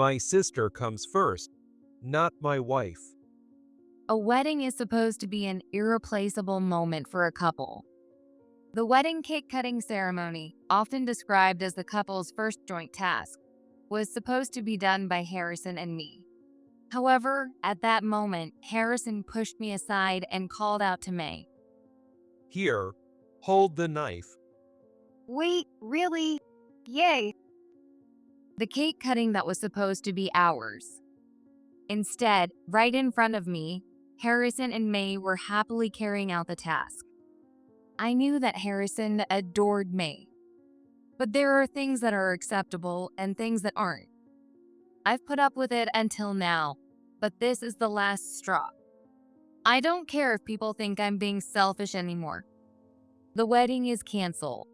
My sister comes first, not my wife. A wedding is supposed to be an irreplaceable moment for a couple. The wedding cake cutting ceremony, often described as the couple's first joint task, was supposed to be done by Harrison and me. However, at that moment, Harrison pushed me aside and called out to May. Here, hold the knife. Wait, really? Yay! The cake cutting that was supposed to be ours. Instead, right in front of me, Harrison and May were happily carrying out the task. I knew that Harrison adored May. But there are things that are acceptable and things that aren't. I've put up with it until now, but this is the last straw. I don't care if people think I'm being selfish anymore. The wedding is canceled.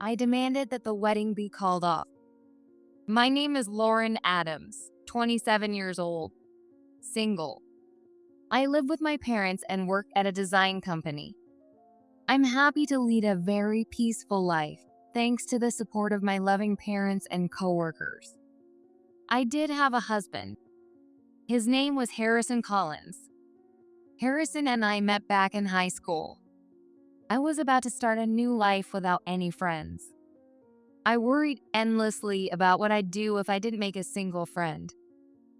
I demanded that the wedding be called off. My name is Lauren Adams, 27 years old, single. I live with my parents and work at a design company. I'm happy to lead a very peaceful life, thanks to the support of my loving parents and coworkers. I did have a husband. His name was Harrison Collins. Harrison and I met back in high school. I was about to start a new life without any friends. I worried endlessly about what I'd do if I didn't make a single friend.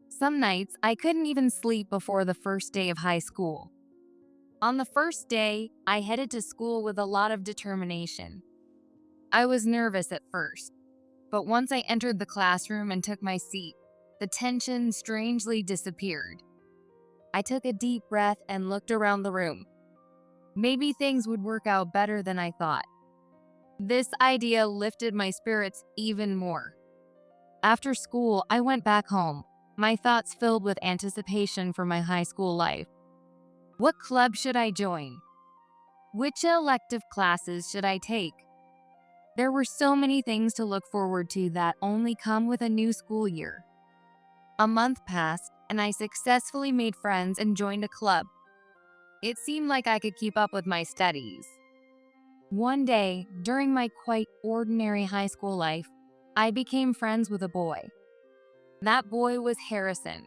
Some nights, I couldn't even sleep before the first day of high school. On the first day, I headed to school with a lot of determination. I was nervous at first, but once I entered the classroom and took my seat, the tension strangely disappeared. I took a deep breath and looked around the room. Maybe things would work out better than I thought. This idea lifted my spirits even more. After school, I went back home, my thoughts filled with anticipation for my high school life. What club should I join? Which elective classes should I take? There were so many things to look forward to that only come with a new school year. A month passed, and I successfully made friends and joined a club. It seemed like I could keep up with my studies. One day, during my quite ordinary high school life, I became friends with a boy. That boy was Harrison.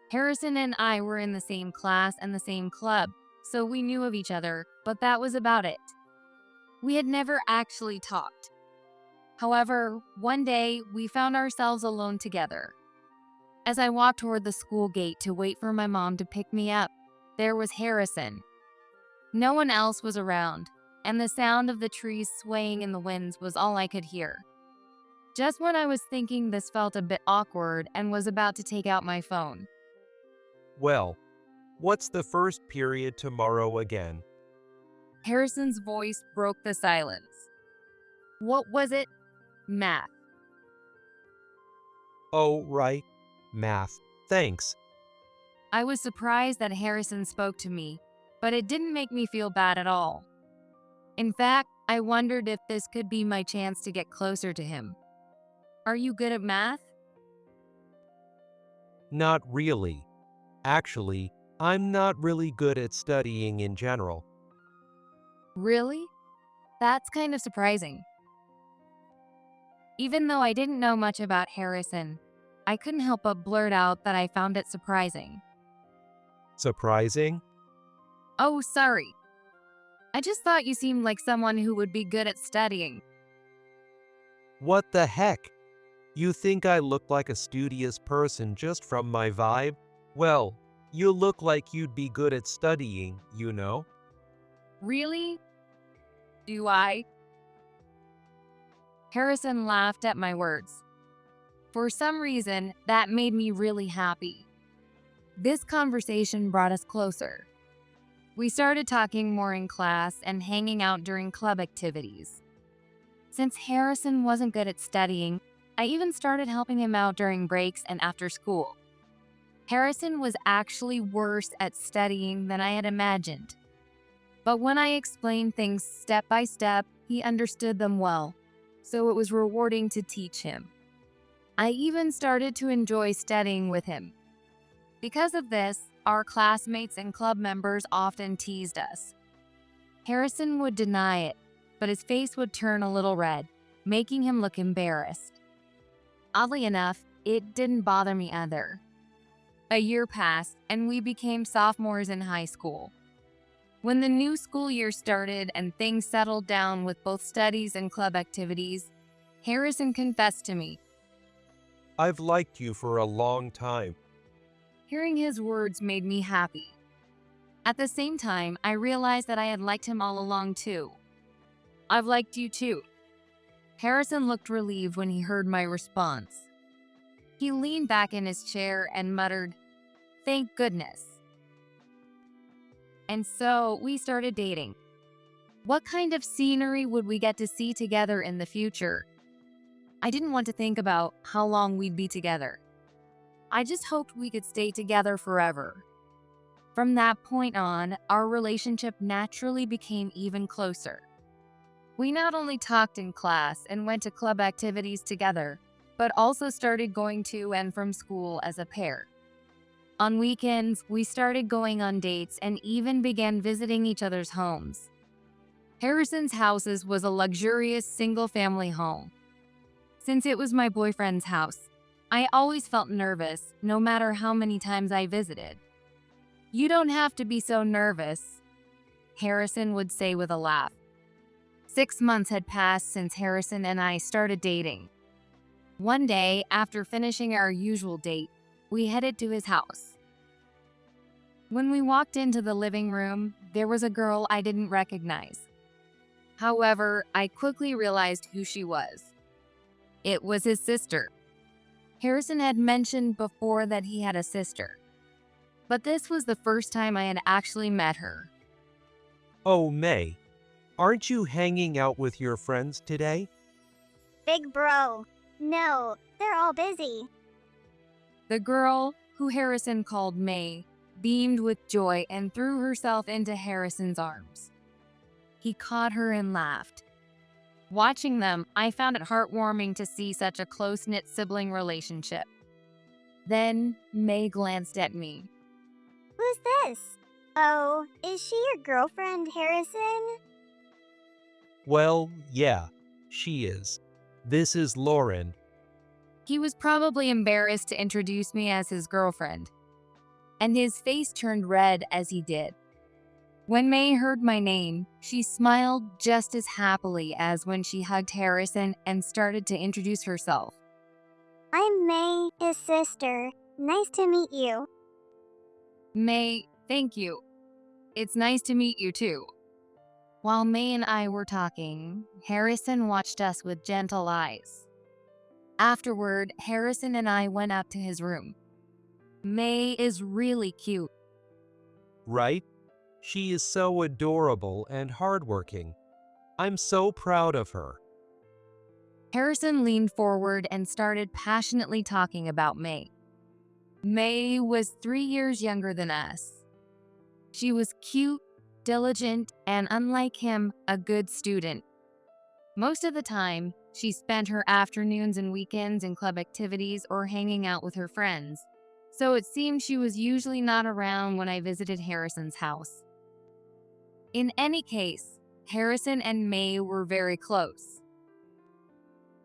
Harrison and I were in the same class and the same club, so we knew of each other, but that was about it. We had never actually talked. However, one day, we found ourselves alone together. As I walked toward the school gate to wait for my mom to pick me up, there was Harrison. No one else was around, and the sound of the trees swaying in the winds was all I could hear. Just when I was thinking this felt a bit awkward and was about to take out my phone. Well, what's the first period tomorrow again? Harrison's voice broke the silence. What was it? Math. Oh, right. Math. Thanks. I was surprised that Harrison spoke to me, but it didn't make me feel bad at all. In fact, I wondered if this could be my chance to get closer to him. Are you good at math? Not really. Actually, I'm not really good at studying in general. Really? That's kind of surprising. Even though I didn't know much about Harrison, I couldn't help but blurt out that I found it surprising. Surprising? Oh, sorry. I just thought you seemed like someone who would be good at studying. What the heck? You think I look like a studious person just from my vibe? Well, you look like you'd be good at studying, you know? Really? Do I? Harrison laughed at my words. For some reason, that made me really happy. This conversation brought us closer. We started talking more in class and hanging out during club activities. Since Harrison wasn't good at studying, I even started helping him out during breaks and after school. Harrison was actually worse at studying than I had imagined. But when I explained things step by step, he understood them well, so it was rewarding to teach him. I even started to enjoy studying with him. Because of this, our classmates and club members often teased us. Harrison would deny it, but his face would turn a little red, making him look embarrassed. Oddly enough, it didn't bother me either. A year passed, and we became sophomores in high school. When the new school year started and things settled down with both studies and club activities, Harrison confessed to me. I've liked you for a long time. Hearing his words made me happy. At the same time, I realized that I had liked him all along too. I've liked you too. Harrison looked relieved when he heard my response. He leaned back in his chair and muttered, "Thank goodness." And so we started dating. What kind of scenery would we get to see together in the future? I didn't want to think about how long we'd be together. I just hoped we could stay together forever. From that point on, our relationship naturally became even closer. We not only talked in class and went to club activities together, but also started going to and from school as a pair. On weekends, we started going on dates and even began visiting each other's homes. Harrison's house was a luxurious single-family home. Since it was my boyfriend's house, I always felt nervous, no matter how many times I visited. "You don't have to be so nervous," Harrison would say with a laugh. 6 months had passed since Harrison and I started dating. One day, after finishing our usual date, we headed to his house. When we walked into the living room, there was a girl I didn't recognize. However, I quickly realized who she was. It was his sister. Harrison had mentioned before that he had a sister, but this was the first time I had actually met her. Oh, May, aren't you hanging out with your friends today? Big bro. No, they're all busy. The girl, who Harrison called May, beamed with joy and threw herself into Harrison's arms. He caught her and laughed. Watching them, I found it heartwarming to see such a close-knit sibling relationship. Then, May glanced at me. Who's this? Oh, is she your girlfriend, Harrison? Well, yeah, she is. This is Lauren. He was probably embarrassed to introduce me as his girlfriend, and his face turned red as he did. When May heard my name, she smiled just as happily as when she hugged Harrison and started to introduce herself. I'm May, his sister. Nice to meet you. May, thank you. It's nice to meet you too. While May and I were talking, Harrison watched us with gentle eyes. Afterward, Harrison and I went up to his room. May is really cute. Right? She is so adorable and hardworking. I'm so proud of her. Harrison leaned forward and started passionately talking about May. May was 3 years younger than us. She was cute, diligent, and unlike him, a good student. Most of the time, she spent her afternoons and weekends in club activities or hanging out with her friends, so it seemed she was usually not around when I visited Harrison's house. In any case, Harrison and May were very close.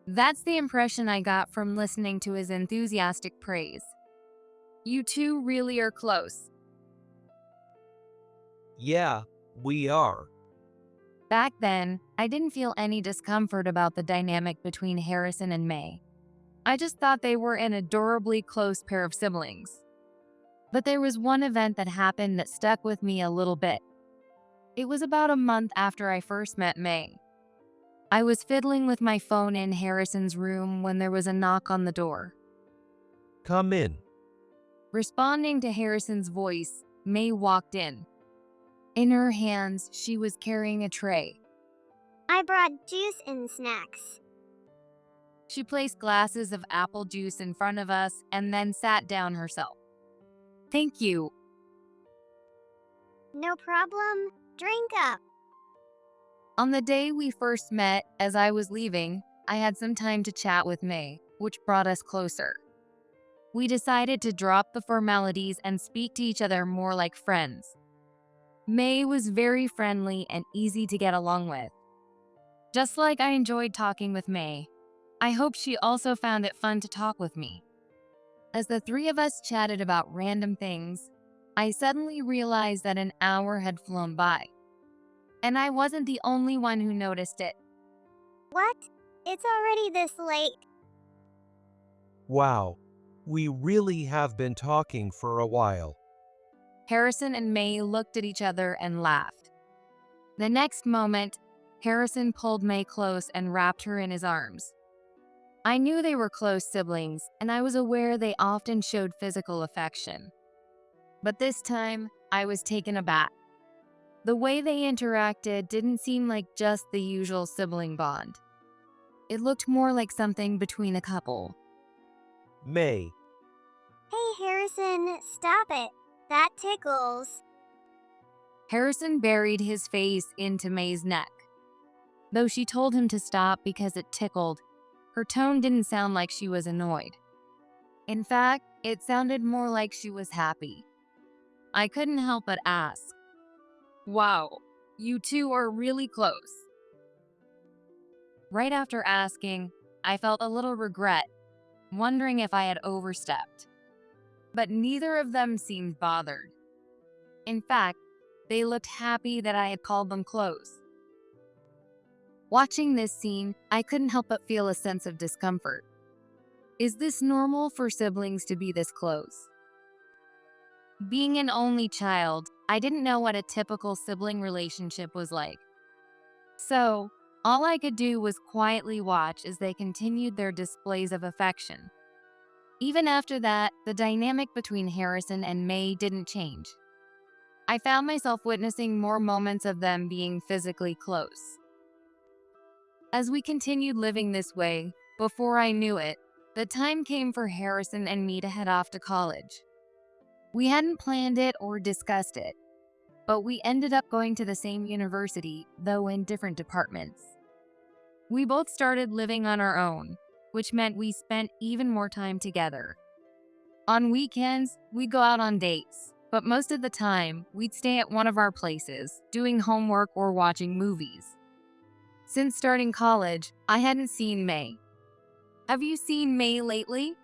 That's the impression I got from listening to his enthusiastic praise. You two really are close. Yeah, we are. Back then, I didn't feel any discomfort about the dynamic between Harrison and May. I just thought they were an adorably close pair of siblings. But there was one event that happened that stuck with me a little bit. It was about a month after I first met May. I was fiddling with my phone in Harrison's room when there was a knock on the door. Come in. Responding to Harrison's voice, May walked in. In her hands, she was carrying a tray. I brought juice and snacks. She placed glasses of apple juice in front of us and then sat down herself. Thank you. No problem. Drink up. On the day we first met, as I was leaving, I had some time to chat with May, which brought us closer. We decided to drop the formalities and speak to each other more like friends. May was very friendly and easy to get along with. Just like I enjoyed talking with May, I hope she also found it fun to talk with me. As the three of us chatted about random things, I suddenly realized that an hour had flown by. And I wasn't the only one who noticed it. What? It's already this late. Wow, we really have been talking for a while. Harrison and May looked at each other and laughed. The next moment, Harrison pulled May close and wrapped her in his arms. I knew they were close siblings, and I was aware they often showed physical affection. But this time, I was taken aback. The way they interacted didn't seem like just the usual sibling bond. It looked more like something between a couple. May, Hey, Harrison, stop it. That tickles. Harrison buried his face into May's neck. Though she told him to stop because it tickled, her tone didn't sound like she was annoyed. In fact, it sounded more like she was happy. I couldn't help but ask, "Wow, you two are really close." Right after asking, I felt a little regret, wondering if I had overstepped. But neither of them seemed bothered. In fact, they looked happy that I had called them close. Watching this scene, I couldn't help but feel a sense of discomfort. Is this normal for siblings to be this close? Being an only child, I didn't know what a typical sibling relationship was like. So, all I could do was quietly watch as they continued their displays of affection. Even after that, the dynamic between Harrison and May didn't change. I found myself witnessing more moments of them being physically close. As we continued living this way, before I knew it, the time came for Harrison and me to head off to college. We hadn't planned it or discussed it, but we ended up going to the same university, though in different departments. We both started living on our own, which meant we spent even more time together. On weekends, we'd go out on dates, but most of the time, we'd stay at one of our places, doing homework or watching movies. Since starting college, I hadn't seen May. Have you seen May lately?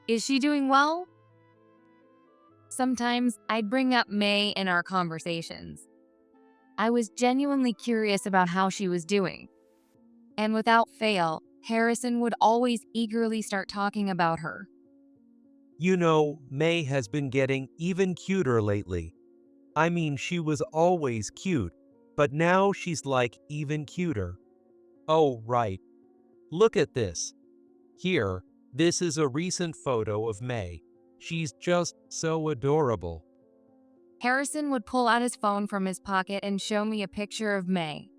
Is she doing well? Sometimes I'd bring up May in our conversations. I was genuinely curious about how she was doing. And without fail, Harrison would always eagerly start talking about her. you know, May has been getting even cuter lately. I mean, she was always cute, but now she's like even cuter. Oh, right. Look at this. Here, this is a recent photo of May. She's just so adorable. Harrison would pull out his phone from his pocket and show me a picture of May.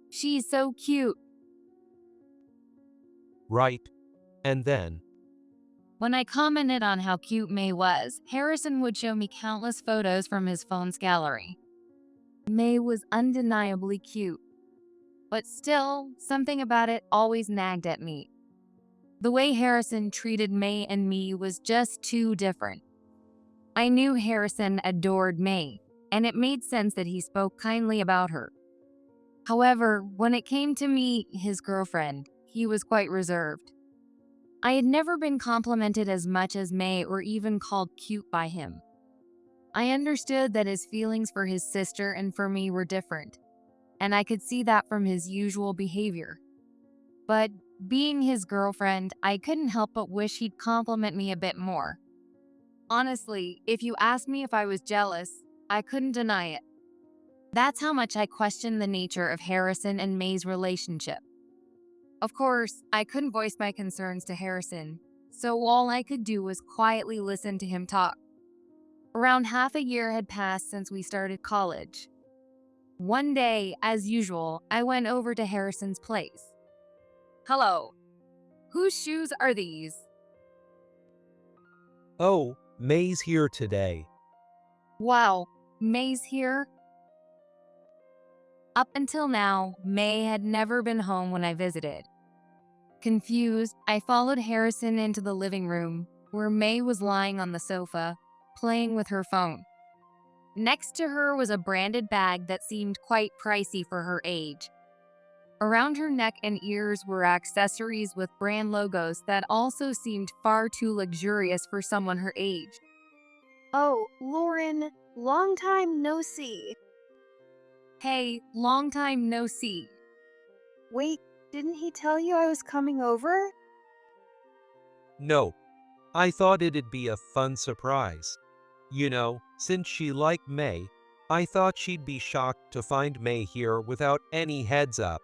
She's so cute. Right. And then, When I commented on how cute May was, Harrison would show me countless photos from his phone's gallery. May was undeniably cute. But still, something about it always nagged at me. The way Harrison treated May and me was just too different. I knew Harrison adored May, and it made sense that he spoke kindly about her. However, when it came to me, his girlfriend, he was quite reserved. I had never been complimented as much as May or even called cute by him. I understood that his feelings for his sister and for me were different, and I could see that from his usual behavior. But being his girlfriend, I couldn't help but wish he'd compliment me a bit more. Honestly, if you asked me if I was jealous, I couldn't deny it. That's how much I questioned the nature of Harrison and May's relationship. Of course, I couldn't voice my concerns to Harrison, so all I could do was quietly listen to him talk. Around half a year had passed since we started college. One day, as usual, I went over to Harrison's place. "Hello. Whose shoes are these?" oh, May's here today. "Wow, May's here?" Up until now, May had never been home when I visited. Confused, I followed Harrison into the living room, where May was lying on the sofa, playing with her phone. Next to her was a branded bag that seemed quite pricey for her age. Around her neck and ears were accessories with brand logos that also seemed far too luxurious for someone her age. Oh, Lauren, long time no see. Hey, long time no see. Wait, didn't he tell you I was coming over? No, I thought it'd be a fun surprise. You know, since she liked May, I thought she'd be shocked to find May here without any heads up.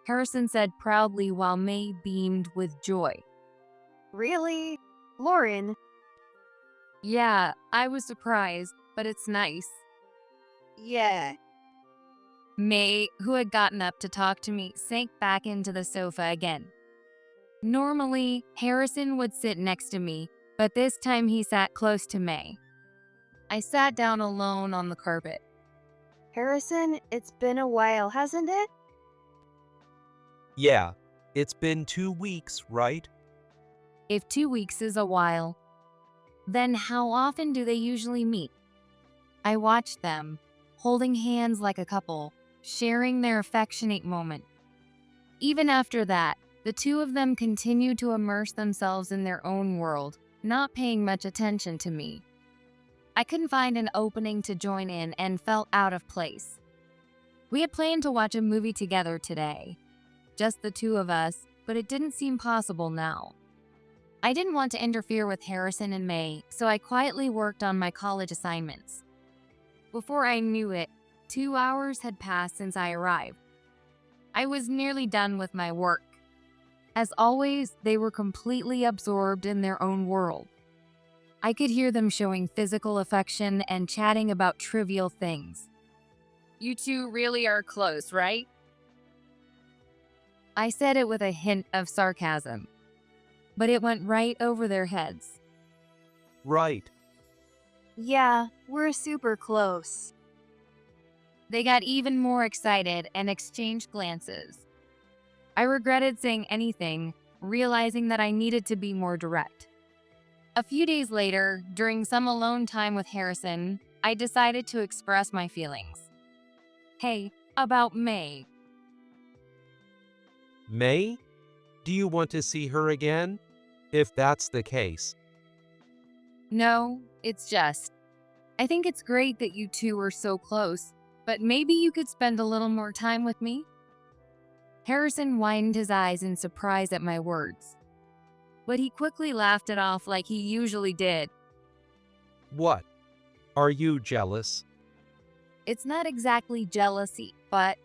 Harrison said proudly while May beamed with joy. Really? Lauren? Yeah, I was surprised, but it's nice. Yeah. May, who had gotten up to talk to me, sank back into the sofa again. Normally, Harrison would sit next to me, but this time he sat close to May. I sat down alone on the carpet. Harrison, it's been a while, hasn't it? Yeah, it's been 2 weeks, right? If 2 weeks is a while, then how often do they usually meet? I watched them, holding hands like a couple, sharing their affectionate moment. Even after that, the two of them continued to immerse themselves in their own world, not paying much attention to me. I couldn't find an opening to join in and felt out of place. We had planned to watch a movie together today, just the two of us, but it didn't seem possible now. I didn't want to interfere with Harrison and May, so I quietly worked on my college assignments. Before I knew it, 2 hours had passed since I arrived. I was nearly done with my work. As always, they were completely absorbed in their own world. I could hear them showing physical affection and chatting about trivial things. You two really are close, right? I said it with a hint of sarcasm, but it went right over their heads. Right. Yeah, we're super close. They got even more excited and exchanged glances. I regretted saying anything, realizing that I needed to be more direct. A few days later, during some alone time with Harrison, I decided to express my feelings. Hey, about May. May? Do you want to see her again? If that's the case. No, it's just, I think it's great that you two are so close, but maybe you could spend a little more time with me? Harrison widened his eyes in surprise at my words, but he quickly laughed it off like he usually did. What? Are you jealous? It's not exactly jealousy, but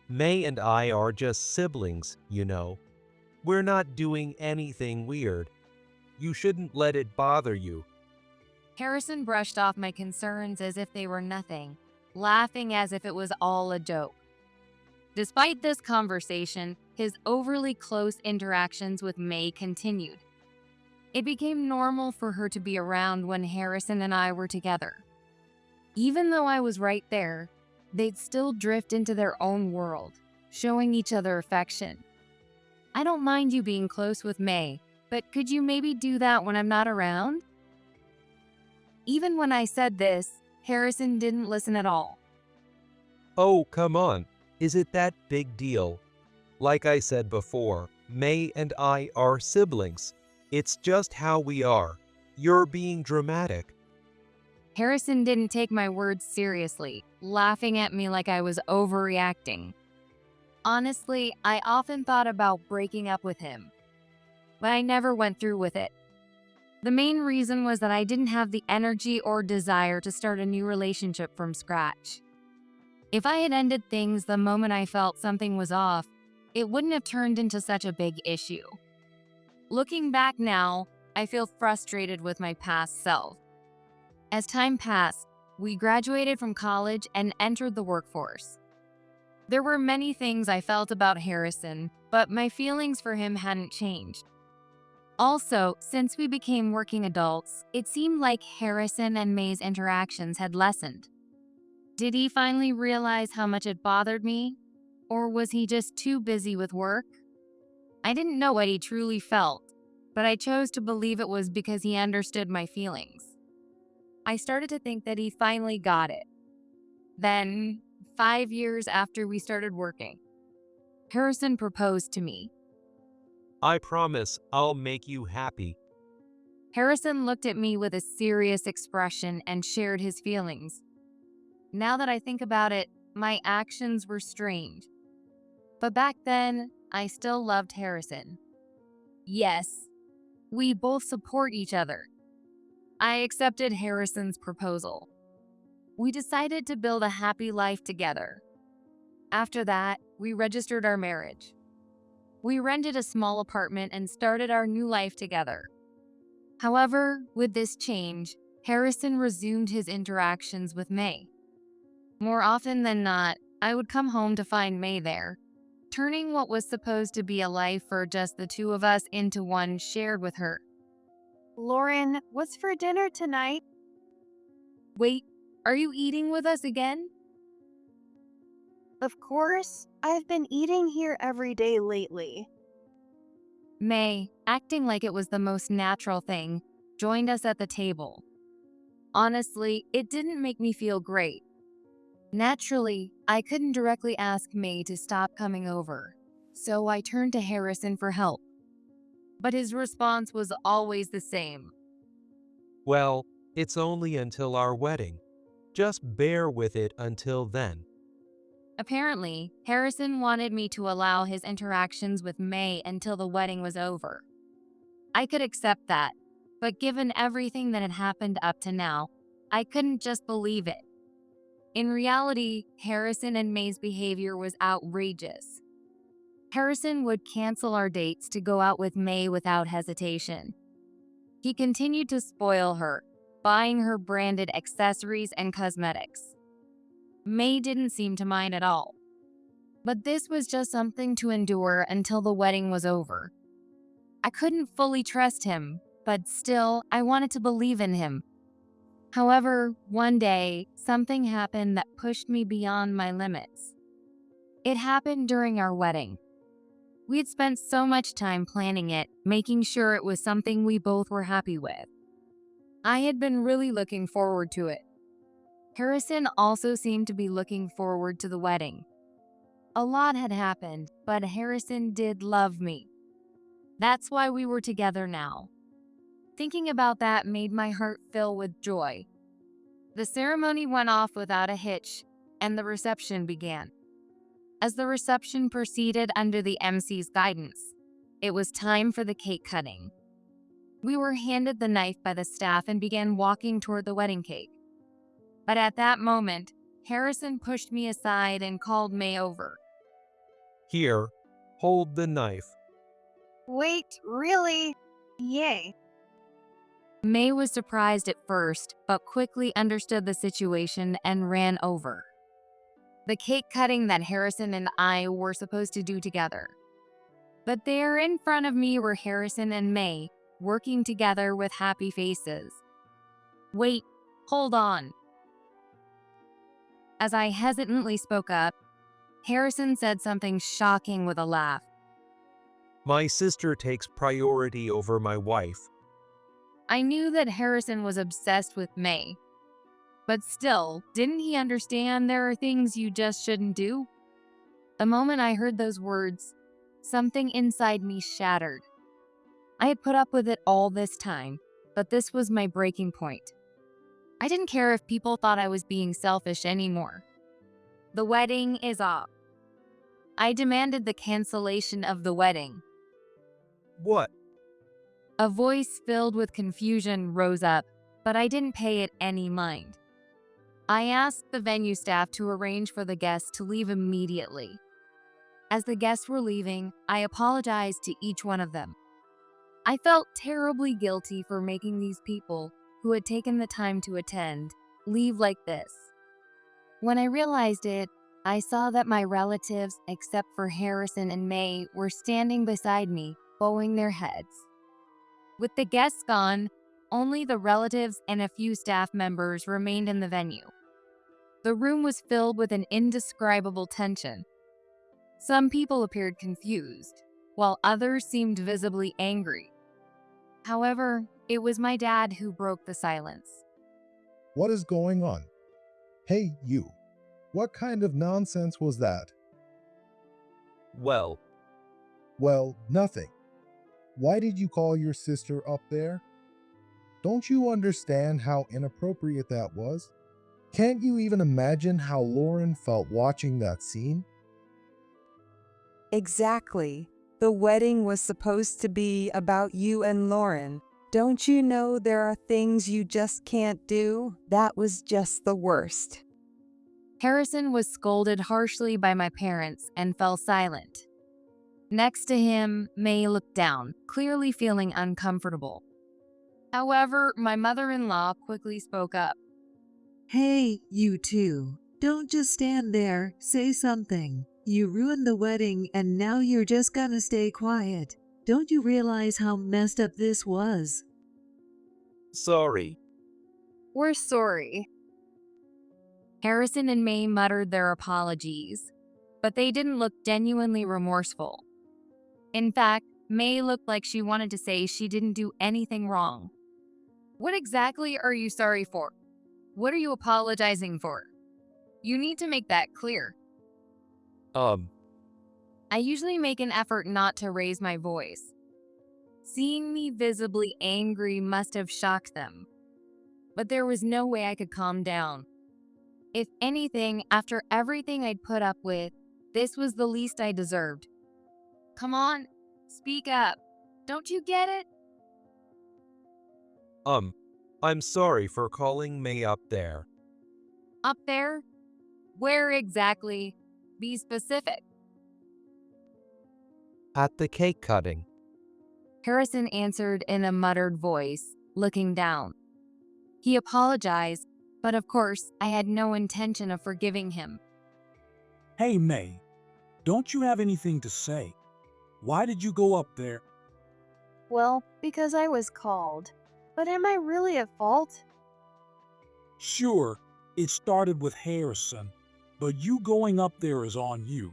May and I are just siblings, you know. We're not doing anything weird. You shouldn't let it bother you. Harrison brushed off my concerns as if they were nothing, laughing as if it was all a joke. Despite this conversation, his overly close interactions with May continued. It became normal for her to be around when Harrison and I were together. Even though I was right there, they'd still drift into their own world, showing each other affection. I don't mind you being close with May, but could you maybe do that when I'm not around? Even when I said this, Harrison didn't listen at all. Oh, come on. Is it that big deal? Like I said before, May and I are siblings. It's just how we are. You're being dramatic. Harrison didn't take my words seriously, laughing at me like I was overreacting. Honestly, I often thought about breaking up with him, but I never went through with it. The main reason was that I didn't have the energy or desire to start a new relationship from scratch. If I had ended things the moment I felt something was off, it wouldn't have turned into such a big issue. Looking back now, I feel frustrated with my past self. As time passed, we graduated from college and entered the workforce. There were many things I felt about Harrison, but my feelings for him hadn't changed. Also, since we became working adults, it seemed like Harrison and May's interactions had lessened. Did he finally realize how much it bothered me? Or was he just too busy with work? I didn't know what he truly felt, but I chose to believe it was because he understood my feelings. I started to think that he finally got it. Then, 5 years after we started working, Harrison proposed to me. I promise I'll make you happy. Harrison looked at me with a serious expression and shared his feelings. Now that I think about it, my actions were strange. But back then, I still loved Harrison. Yes, we both support each other. I accepted Harrison's proposal. We decided to build a happy life together. After that, we registered our marriage. We rented a small apartment and started our new life together. However, with this change, Harrison resumed his interactions with May. More often than not, I would come home to find May there, turning what was supposed to be a life for just the two of us into one shared with her. Lauren, what's for dinner tonight? Wait, are you eating with us again? Of course, I've been eating here every day lately. May, acting like it was the most natural thing, joined us at the table. Honestly, it didn't make me feel great. Naturally, I couldn't directly ask May to stop coming over, so I turned to Harrison for help. But his response was always the same. Well, it's only until our wedding. Just bear with it until then. Apparently, Harrison wanted me to allow his interactions with May until the wedding was over. I could accept that, but given everything that had happened up to now, I couldn't just believe it. In reality, Harrison and May's behavior was outrageous. Harrison would cancel our dates to go out with May without hesitation. He continued to spoil her, buying her branded accessories and cosmetics. May didn't seem to mind at all. But this was just something to endure until the wedding was over. I couldn't fully trust him, but still, I wanted to believe in him. However, one day, something happened that pushed me beyond my limits. It happened during our wedding. We had spent so much time planning it, making sure it was something we both were happy with. I had been really looking forward to it. Harrison also seemed to be looking forward to the wedding. A lot had happened, but Harrison did love me. That's why we were together now. Thinking about that made my heart fill with joy. The ceremony went off without a hitch, and the reception began. As the reception proceeded under the MC's guidance, it was time for the cake cutting. We were handed the knife by the staff and began walking toward the wedding cake. But at that moment, Harrison pushed me aside and called May over. Here, hold the knife. Wait, really? Yay. May was surprised at first, but quickly understood the situation and ran over. The cake cutting that Harrison and I were supposed to do together. But there in front of me were Harrison and May, working together with happy faces. Wait, hold on. As I hesitantly spoke up, Harrison said something shocking with a laugh. My sister takes priority over my wife. I knew that Harrison was obsessed with May. But still, didn't he understand there are things you just shouldn't do? The moment I heard those words, something inside me shattered. I had put up with it all this time, but this was my breaking point. I didn't care if people thought I was being selfish anymore. The wedding is off. I demanded the cancellation of the wedding. What? A voice filled with confusion rose up, but I didn't pay it any mind. I asked the venue staff to arrange for the guests to leave immediately. As the guests were leaving, I apologized to each one of them. I felt terribly guilty for making these people, who had taken the time to attend, leave like this. When I realized it, I saw that my relatives, except for Harrison and May, were standing beside me, bowing their heads. With the guests gone, only the relatives and a few staff members remained in the venue. The room was filled with an indescribable tension. Some people appeared confused, while others seemed visibly angry. However, it was my dad who broke the silence. What is going on? Hey, you. What kind of nonsense was that? Well, Well, nothing. Why did you call your sister up there? Don't you understand how inappropriate that was? Can't you even imagine how Lauren felt watching that scene? Exactly. The wedding was supposed to be about you and Lauren. Don't you know there are things you just can't do? That was just the worst. Harrison was scolded harshly by my parents and fell silent. Next to him, May looked down, clearly feeling uncomfortable. However, my mother-in-law quickly spoke up. Hey, you two. Don't just stand there. Say something. You ruined the wedding and now you're just gonna stay quiet. Don't you realize how messed up this was? sorry. We're sorry. Harrison and May muttered their apologies, but they didn't look genuinely remorseful. In fact, May looked like she wanted to say she didn't do anything wrong. What exactly are you sorry for? What are you apologizing for? You need to make that clear. I usually make an effort not to raise my voice. Seeing me visibly angry must have shocked them. But there was no way I could calm down. If anything, after everything I'd put up with, this was the least I deserved. Come on, speak up. Don't you get it? I'm sorry for calling May up there. Up there? Where exactly? Be specific. At the cake cutting. Harrison answered in a muttered voice, looking down. He apologized, but of course, I had no intention of forgiving him. Hey, May, don't you have anything to say? Why did you go up there? Well, because I was called. But am I really at fault? Sure, it started with Harrison, but you going up there is on you.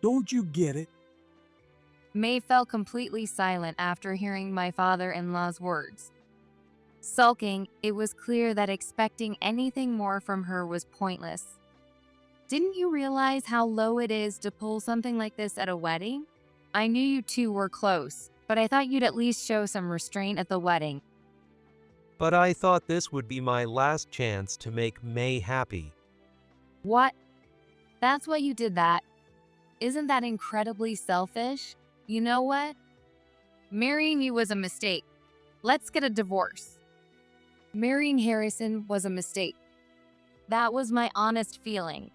Don't you get it? May fell completely silent after hearing my father-in-law's words. Sulking, it was clear that expecting anything more from her was pointless. Didn't you realize how low it is to pull something like this at a wedding? I knew you two were close, but I thought you'd at least show some restraint at the wedding. But I thought this would be my last chance to make May happy. What? That's why you did that? Isn't that incredibly selfish? You know what? Marrying you was a mistake. Let's get a divorce. Marrying Harrison was a mistake. That was my honest feeling.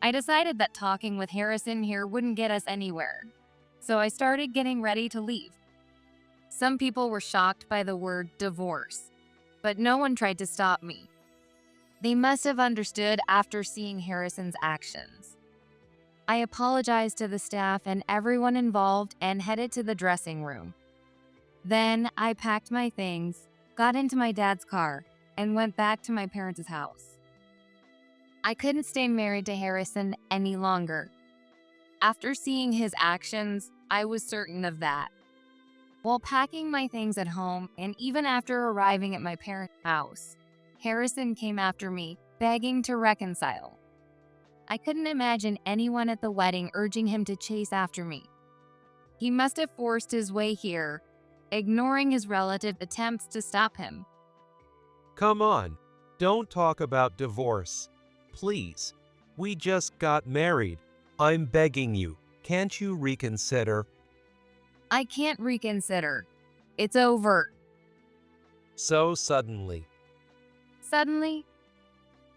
I decided that talking with Harrison here wouldn't get us anywhere, so I started getting ready to leave. Some people were shocked by the word divorce, but no one tried to stop me. They must have understood after seeing Harrison's actions. I apologized to the staff and everyone involved and headed to the dressing room. Then I packed my things, got into my dad's car, and went back to my parents' house. I couldn't stay married to Harrison any longer. After seeing his actions, I was certain of that. While packing my things at home, and even after arriving at my parents' house, Harrison came after me, begging to reconcile. I couldn't imagine anyone at the wedding urging him to chase after me. He must have forced his way here, ignoring his relative attempts to stop him. Come on, don't talk about divorce. Please. We just got married. I'm begging you, can't you reconsider? I can't reconsider. It's over. So suddenly. Suddenly?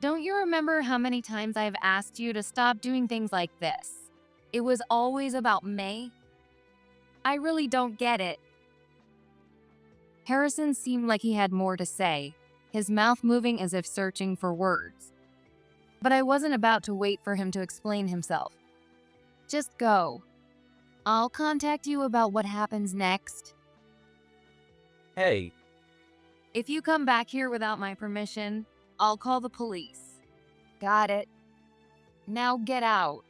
Don't you remember how many times I've asked you to stop doing things like this? It was always about May. I really don't get it. Harrison seemed like he had more to say, his mouth moving as if searching for words. But I wasn't about to wait for him to explain himself. Just go. I'll contact you about what happens next. Hey, If you come back here without my permission, I'll call the police. Got it. Now get out.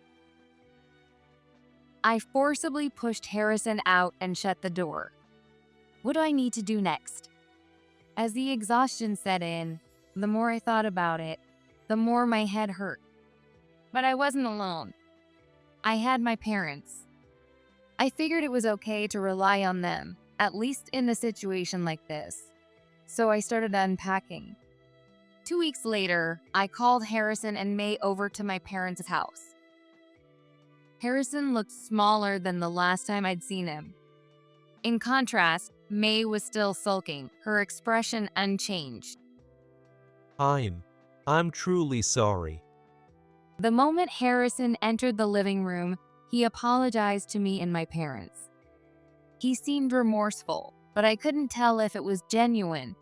I forcibly pushed Harrison out and shut the door. What do I need to do next? As the exhaustion set in, the more I thought about it, the more my head hurt. But I wasn't alone. I had my parents. I figured it was okay to rely on them, at least in a situation like this. So I started unpacking. 2 weeks later, I called Harrison and May over to my parents' house. Harrison looked smaller than the last time I'd seen him. In contrast, May was still sulking, her expression unchanged. I'm truly sorry. The moment Harrison entered the living room, he apologized to me and my parents. He seemed remorseful, but I couldn't tell if it was genuine.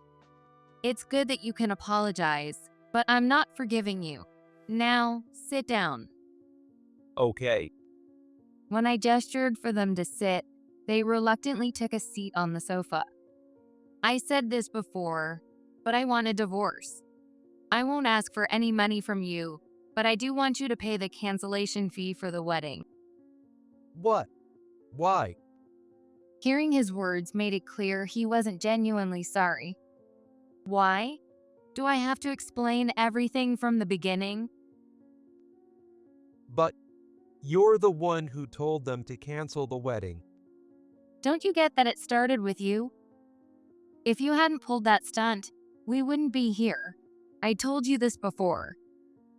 It's good that you can apologize, but I'm not forgiving you. Now, sit down. Okay. When I gestured for them to sit, they reluctantly took a seat on the sofa. I said this before, but I want a divorce. I won't ask for any money from you, but I do want you to pay the cancellation fee for the wedding. What? Why? Hearing his words made it clear he wasn't genuinely sorry. Why? Do I have to explain everything from the beginning? But you're the one who told them to cancel the wedding. Don't you get that it started with you? If you hadn't pulled that stunt, we wouldn't be here. I told you this before.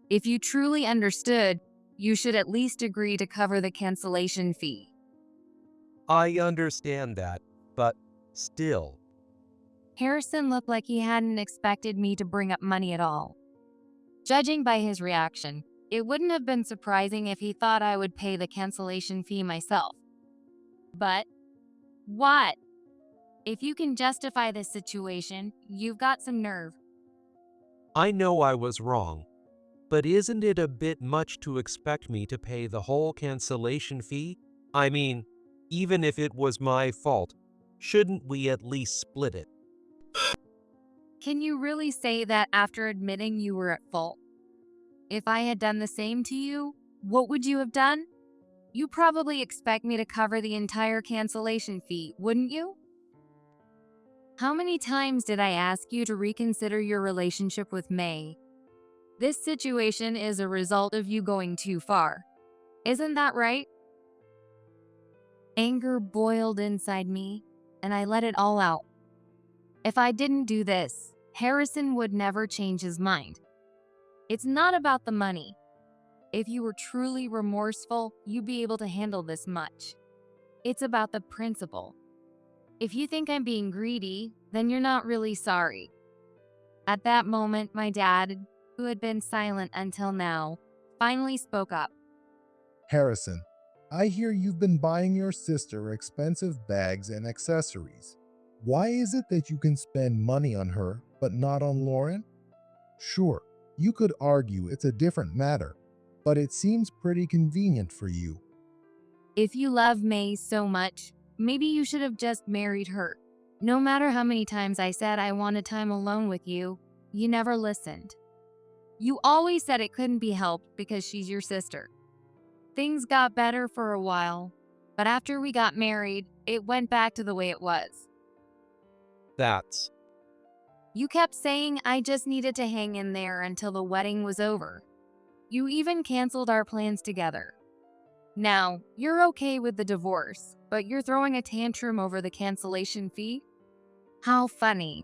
If you truly understood, you should at least agree to cover the cancellation fee. I understand that, but still. Harrison looked like he hadn't expected me to bring up money at all. Judging by his reaction, it wouldn't have been surprising if he thought I would pay the cancellation fee myself. But what? If you can justify this situation, you've got some nerve. I know I was wrong, but isn't it a bit much to expect me to pay the whole cancellation fee? I mean, even if it was my fault, shouldn't we at least split it? Can you really say that after admitting you were at fault? If I had done the same to you, what would you have done? You probably expect me to cover the entire cancellation fee, wouldn't you? How many times did I ask you to reconsider your relationship with May? This situation is a result of you going too far. Isn't that right? Anger boiled inside me, and I let it all out. If I didn't do this, Harrison would never change his mind. It's not about the money. If you were truly remorseful, you'd be able to handle this much. It's about the principle. If you think I'm being greedy, then you're not really sorry. At that moment, my dad, who had been silent until now, finally spoke up. Harrison, I hear you've been buying your sister expensive bags and accessories. Why is it that you can spend money on her, but not on Lauren? Sure, you could argue it's a different matter, but it seems pretty convenient for you. If you love May so much, maybe you should have just married her. No matter how many times I said I wanted time alone with you, you never listened. You always said it couldn't be helped because she's your sister. Things got better for a while, but after we got married, it went back to the way it was. That's You kept saying I just needed to hang in there until the wedding was over. You even canceled our plans together. Now, you're okay with the divorce, but you're throwing a tantrum over the cancellation fee? How funny.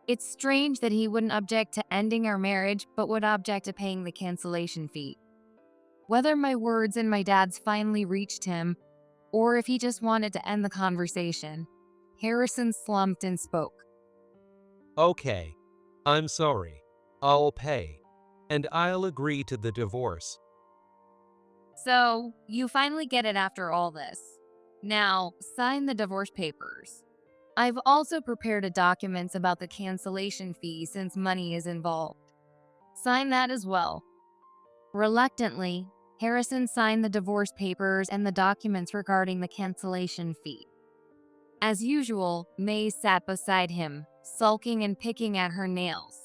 It's strange that he wouldn't object to ending our marriage, but would object to paying the cancellation fee. Whether my words and my dad's finally reached him, or if he just wanted to end the conversation, Harrison slumped and spoke. okay. I'm sorry. I'll pay. And I'll agree to the divorce. So, you finally get it after all this. Now, sign the divorce papers. I've also prepared a documents about the cancellation fee since money is involved. Sign that as well. Reluctantly, Harrison signed the divorce papers and the documents regarding the cancellation fee. As usual, May sat beside him, sulking and picking at her nails.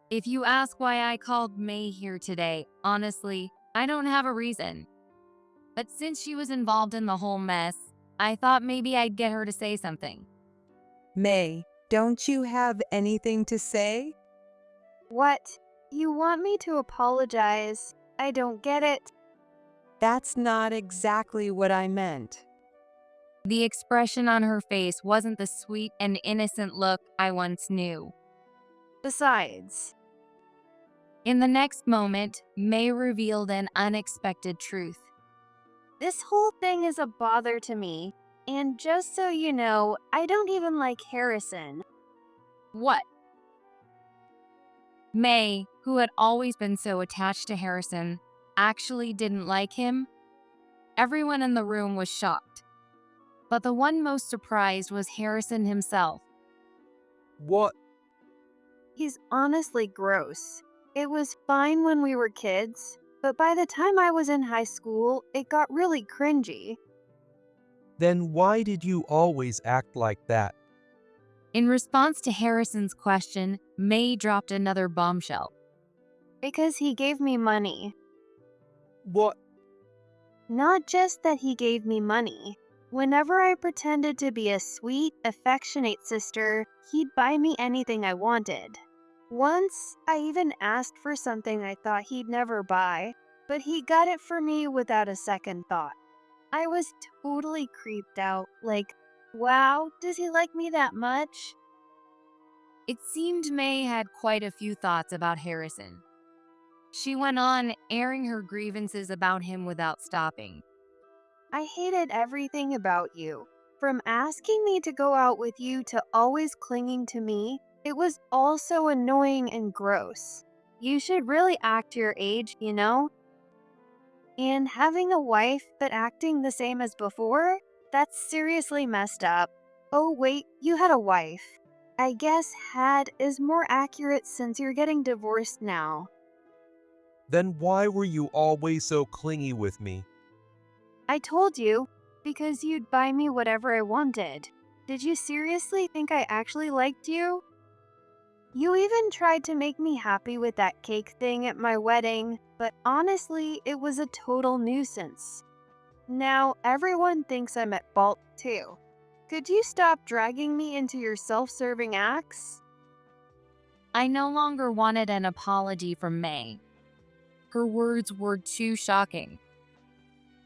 If you ask why I called May here today, honestly, I don't have a reason. But since she was involved in the whole mess, I thought maybe I'd get her to say something. May, don't you have anything to say? What? You want me to apologize? I don't get it. That's not exactly what I meant. The expression on her face wasn't the sweet and innocent look I once knew. Besides, In the next moment, May revealed an unexpected truth. this whole thing is a bother to me. And just so you know, I don't even like Harrison. What? May, who had always been so attached to Harrison, actually didn't like him? Everyone in the room was shocked. But the one most surprised was Harrison himself. What? He's honestly gross. It was fine when we were kids, but by the time I was in high school, it got really cringy. Then why did you always act like that? In response to Harrison's question, May dropped another bombshell. Because he gave me money. What? Not just that he gave me money. Whenever I pretended to be a sweet, affectionate sister, he'd buy me anything I wanted. Once, I even asked for something I thought he'd never buy, but he got it for me without a second thought. I was totally creeped out, like, wow, does he like me that much? It seemed May had quite a few thoughts about Harrison. She went on, airing her grievances about him without stopping. I hated everything about you. From asking me to go out with you to always clinging to me, it was all so annoying and gross. You should really act your age, you know? And having a wife but acting the same as before? That's seriously messed up. Oh wait, you had a wife. I guess had is more accurate since you're getting divorced now. Then why were you always so clingy with me? I told you, because you'd buy me whatever I wanted. Did you seriously think I actually liked you? You even tried to make me happy with that cake thing at my wedding, but honestly, it was a total nuisance. Now, everyone thinks I'm at fault too. Could you stop dragging me into your self-serving acts? I no longer wanted an apology from May. Her words were too shocking.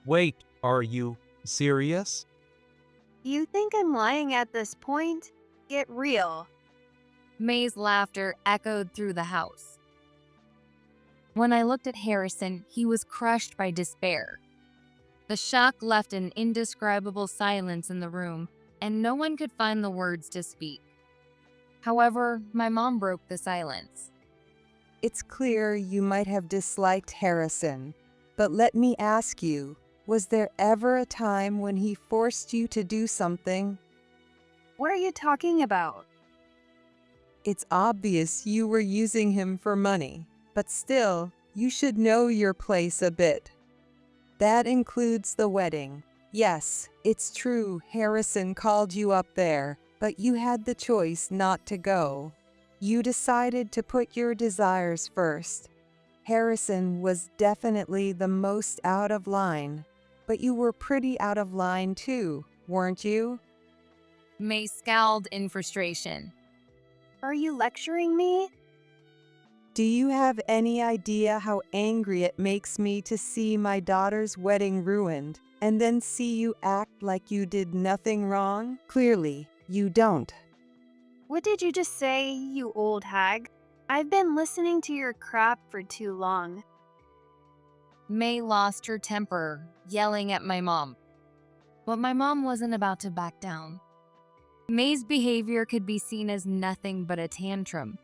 Wait, are you serious? You think I'm lying at this point? Get real. May's laughter echoed through the house. When I looked at Harrison, he was crushed by despair. The shock left an indescribable silence in the room, and no one could find the words to speak. However, my mom broke the silence. It's clear you might have disliked Harrison, but let me ask you, was there ever a time when he forced you to do something? What are you talking about? It's obvious you were using him for money, but still, you should know your place a bit. That includes the wedding. Yes, it's true Harrison called you up there, but you had the choice not to go. You decided to put your desires first. Harrison was definitely the most out of line, but you were pretty out of line too, weren't you? May scowled in frustration. Are you lecturing me? Do you have any idea how angry it makes me to see my daughter's wedding ruined and then see you act like you did nothing wrong? Clearly, you don't. What did you just say, you old hag? I've been listening to your crap for too long. May lost her temper, yelling at my mom. But my mom wasn't about to back down. May's behavior could be seen as nothing but a tantrum.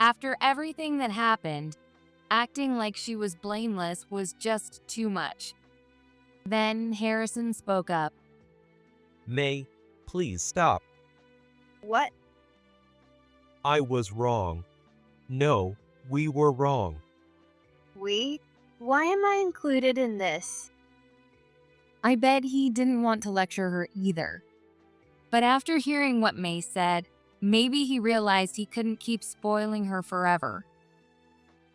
After everything that happened, acting like she was blameless was just too much. Then Harrison spoke up. May, please stop. What? I was wrong. No, we were wrong. We? Why am I included in this? I bet he didn't want to lecture her either. But after hearing what May said, maybe he realized he couldn't keep spoiling her forever.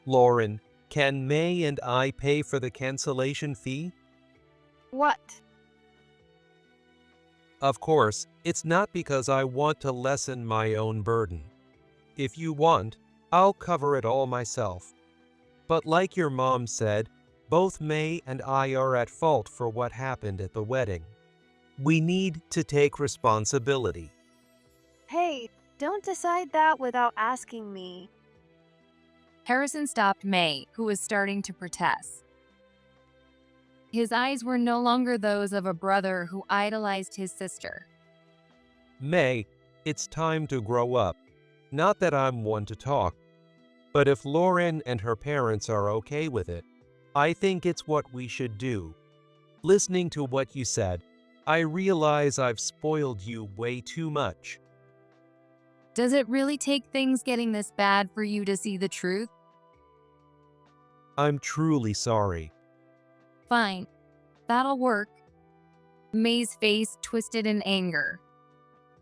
Lauren, can May and I pay for the cancellation fee? What? Of course, it's not because I want to lessen my own burden. If you want, I'll cover it all myself. But like your mom said, both May and I are at fault for what happened at the wedding. We need to take responsibility. Hey, don't decide that without asking me. Harrison stopped May, who was starting to protest. His eyes were no longer those of a brother who idolized his sister. May, it's time to grow up. Not that I'm one to talk, but if Lauren and her parents are okay with it, I think it's what we should do. Listening to what you said, I realize I've spoiled you way too much. Does it really take things getting this bad for you to see the truth? I'm truly sorry. Fine. That'll work. May's face twisted in anger.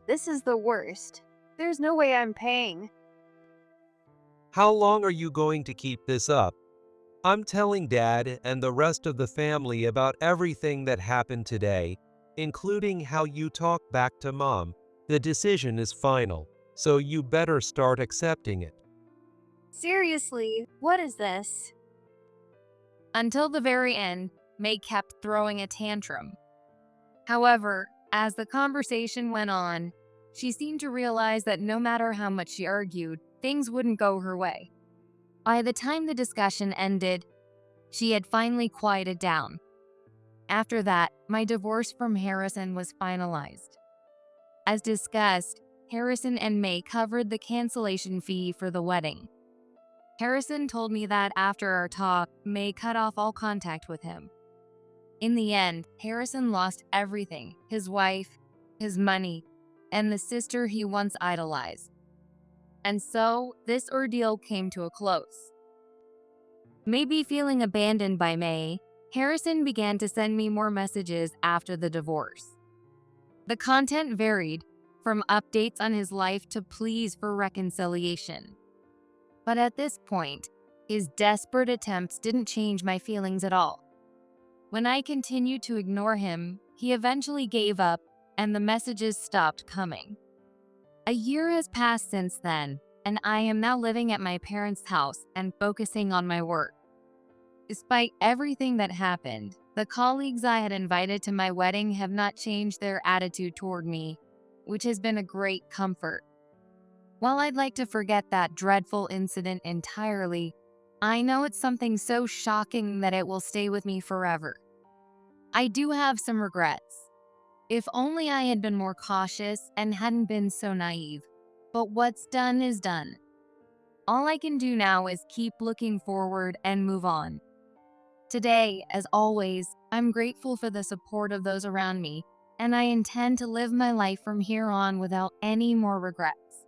This is the worst. There's no way I'm paying. How long are you going to keep this up? I'm telling Dad and the rest of the family about everything that happened today, including how you talk back to Mom. The decision is final, so you better start accepting it. Seriously, what is this? Until the very end, May kept throwing a tantrum. However, as the conversation went on, she seemed to realize that no matter how much she argued, things wouldn't go her way. By the time the discussion ended, she had finally quieted down. After that, my divorce from Harrison was finalized. As discussed, Harrison and May covered the cancellation fee for the wedding. Harrison told me that after our talk, May cut off all contact with him. In the end, Harrison lost everything: his wife, his money, and the sister he once idolized. And so, this ordeal came to a close. Maybe feeling abandoned by May, Harrison began to send me more messages after the divorce. The content varied, from updates on his life to pleas for reconciliation. But at this point, his desperate attempts didn't change my feelings at all. When I continued to ignore him, he eventually gave up and the messages stopped coming. A year has passed since then, and I am now living at my parents' house and focusing on my work. Despite everything that happened, the colleagues I had invited to my wedding have not changed their attitude toward me, which has been a great comfort. While I'd like to forget that dreadful incident entirely, I know it's something so shocking that it will stay with me forever. I do have some regrets. If only I had been more cautious and hadn't been so naive. But what's done is done. All I can do now is keep looking forward and move on. Today, as always, I'm grateful for the support of those around me, and I intend to live my life from here on without any more regrets.